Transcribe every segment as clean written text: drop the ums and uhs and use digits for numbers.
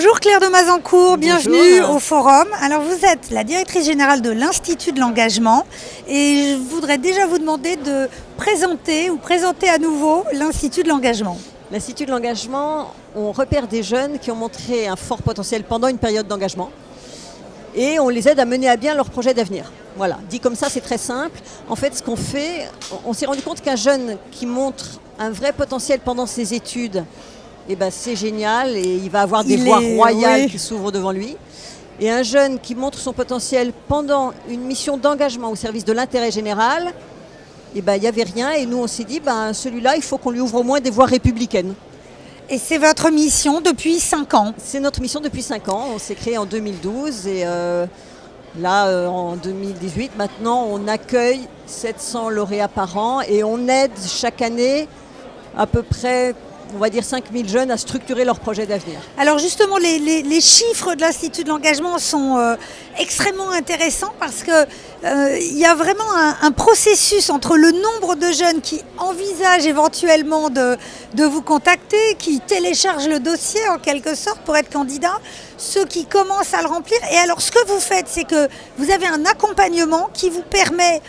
Bonjour Claire de Mazancourt, bienvenue Bonjour. au forum. Alors vous êtes la directrice générale de l'Institut de l'engagement et je voudrais déjà vous demander de présenter à nouveau l'Institut de l'engagement. L'Institut de l'engagement, on repère des jeunes qui ont montré un fort potentiel pendant une période d'engagement et on les aide à mener à bien leur projet d'avenir. Voilà, dit comme ça, c'est très simple. En fait, ce qu'on fait, on s'est rendu compte qu'un jeune qui montre un vrai potentiel pendant ses études, eh ben, c'est génial et il va avoir des voies royales qui s'ouvrent devant lui. Et un jeune qui montre son potentiel pendant une mission d'engagement au service de l'intérêt général, eh ben, il n'y avait rien et nous on s'est dit, celui-là, il faut qu'on lui ouvre au moins des voies républicaines. Et c'est votre mission depuis 5 ans? C'est notre mission depuis 5 ans, on s'est créé en 2012 et en 2018, maintenant on accueille 700 lauréats par an et on aide chaque année à peu près, on va dire 5000 jeunes à structurer leur projet d'avenir. Alors justement, les chiffres de l'Institut de l'engagement sont extrêmement intéressants parce qu'il y a vraiment un processus entre le nombre de jeunes qui envisagent éventuellement de vous contacter, qui téléchargent le dossier en quelque sorte pour être candidat, ceux qui commencent à le remplir. Et alors ce que vous faites, c'est que vous avez un accompagnement qui vous permet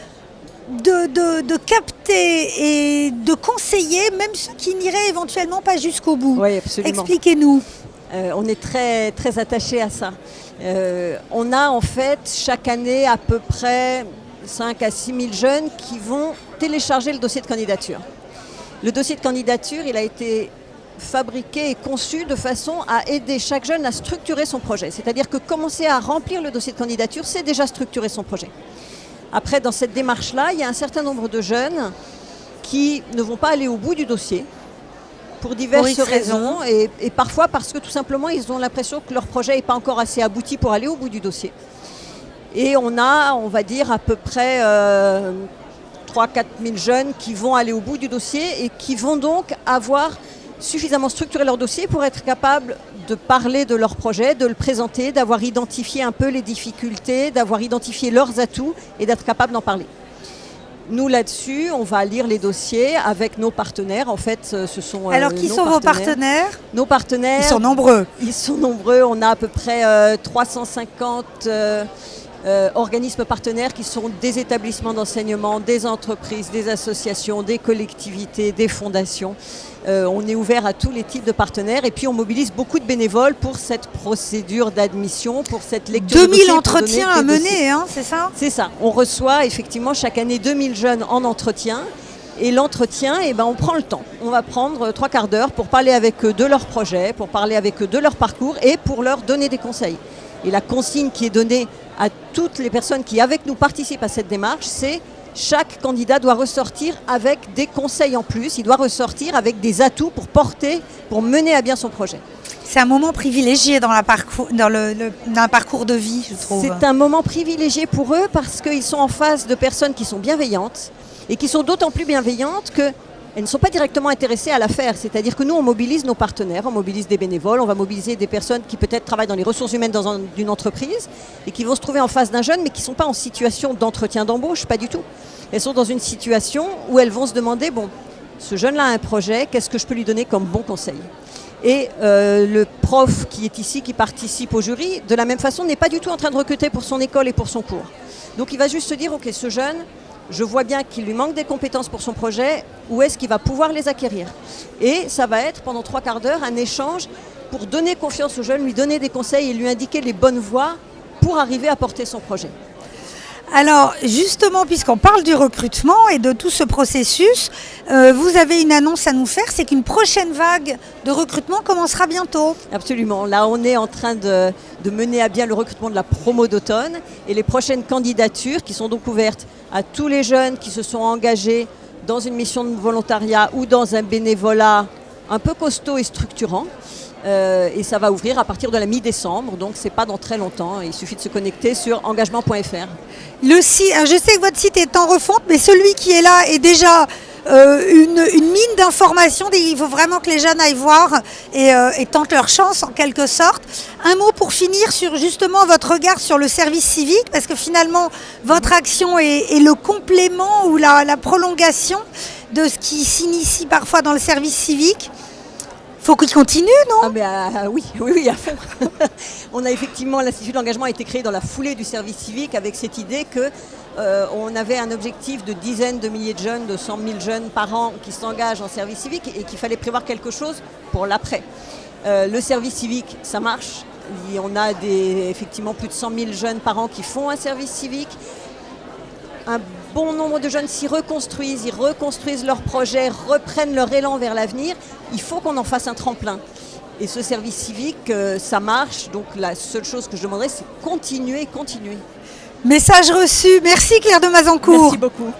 de capter et de conseiller même ceux qui n'iraient éventuellement pas jusqu'au bout. Oui, absolument. Expliquez-nous. On est très, très attachés à ça. On a en fait chaque année à peu près 5 à 6 000 jeunes qui vont télécharger le dossier de candidature. Le dossier de candidature, il a été fabriqué et conçu de façon à aider chaque jeune à structurer son projet. C'est-à-dire que commencer à remplir le dossier de candidature, c'est déjà structurer son projet. Après, dans cette démarche-là, il y a un certain nombre de jeunes qui ne vont pas aller au bout du dossier pour diverses raisons et parfois parce que tout simplement, ils ont l'impression que leur projet n'est pas encore assez abouti pour aller au bout du dossier. Et on a, on va dire, à peu près 3 000 à 4 000 jeunes qui vont aller au bout du dossier et qui vont donc avoir suffisamment structuré leur dossier pour être capables de parler de leur projet, de le présenter, d'avoir identifié un peu les difficultés, d'avoir identifié leurs atouts et d'être capable d'en parler. Nous, là-dessus, on va lire les dossiers avec nos partenaires. En fait, ce sont Alors, qui sont vos partenaires? Nos partenaires. Ils sont nombreux. Ils sont nombreux. On a à peu près 350 organismes partenaires qui sont des établissements d'enseignement, des entreprises, des associations, des collectivités, des fondations. On est ouvert à tous les types de partenaires et puis on mobilise beaucoup de bénévoles pour cette procédure d'admission, pour cette lecture de dossier. 2000 entretiens à mener, hein, c'est ça? C'est ça. On reçoit effectivement chaque année 2000 jeunes en entretien. Et l'entretien, on prend le temps. On va prendre 3 quarts d'heure pour parler avec eux de leur projet, pour parler avec eux de leur parcours et pour leur donner des conseils. Et la consigne qui est donnée à toutes les personnes qui avec nous participent à cette démarche, c'est chaque candidat doit ressortir avec des conseils en plus, il doit ressortir avec des atouts pour mener à bien son projet. C'est un moment privilégié dans un parcours de vie, je trouve. C'est un moment privilégié pour eux parce qu'ils sont en face de personnes qui sont bienveillantes et qui sont d'autant plus bienveillantes qu'elles ne sont pas directement intéressées à l'affaire. C'est-à-dire que nous, on mobilise nos partenaires, on mobilise des bénévoles, on va mobiliser des personnes qui peut-être travaillent dans les ressources humaines dans une entreprise et qui vont se trouver en face d'un jeune mais qui ne sont pas en situation d'entretien d'embauche, pas du tout. Elles sont dans une situation où elles vont se demander, ce jeune-là a un projet, qu'est-ce que je peux lui donner comme bon conseil? Et le prof qui est ici, qui participe au jury, de la même façon, n'est pas du tout en train de recruter pour son école et pour son cours. Donc il va juste se dire, ok, ce jeune, je vois bien qu'il lui manque des compétences pour son projet, où est-ce qu'il va pouvoir les acquérir? Et ça va être pendant 3 quarts d'heure un échange pour donner confiance au jeune, lui donner des conseils et lui indiquer les bonnes voies pour arriver à porter son projet. Alors justement, puisqu'on parle du recrutement et de tout ce processus, vous avez une annonce à nous faire, c'est qu'une prochaine vague de recrutement commencera bientôt. Absolument, là on est en train de mener à bien le recrutement de la promo d'automne et les prochaines candidatures qui sont donc ouvertes à tous les jeunes qui se sont engagés dans une mission de volontariat ou dans un bénévolat un peu costaud et structurant. Et ça va ouvrir à partir de la mi-décembre, donc c'est pas dans très longtemps. Il suffit de se connecter sur engagement.fr. Je sais que votre site est en refonte, mais celui qui est là est déjà une mine d'informations. Il faut vraiment que les jeunes aillent voir et tentent leur chance en quelque sorte. Un mot pour finir sur justement votre regard sur le service civique, parce que finalement votre action est le complément ou la prolongation de ce qui s'initie parfois dans le service civique. Faut qu'il continue, non? Oui, à fond. On a effectivement, l'Institut de l'engagement a été créé dans la foulée du service civique avec cette idée que on avait un objectif de dizaines de milliers de jeunes, de 100 000 jeunes par an qui s'engagent en service civique et qu'il fallait prévoir quelque chose pour l'après. Le service civique, ça marche. On a effectivement plus de 100 000 jeunes par an qui font un service civique. Un bon nombre de jeunes s'y reconstruisent, ils reconstruisent leurs projets, reprennent leur élan vers l'avenir. Il faut qu'on en fasse un tremplin. Et ce service civique, ça marche. Donc la seule chose que je demanderais, c'est continuer. Message reçu. Merci Claire de Mazancourt. Merci beaucoup.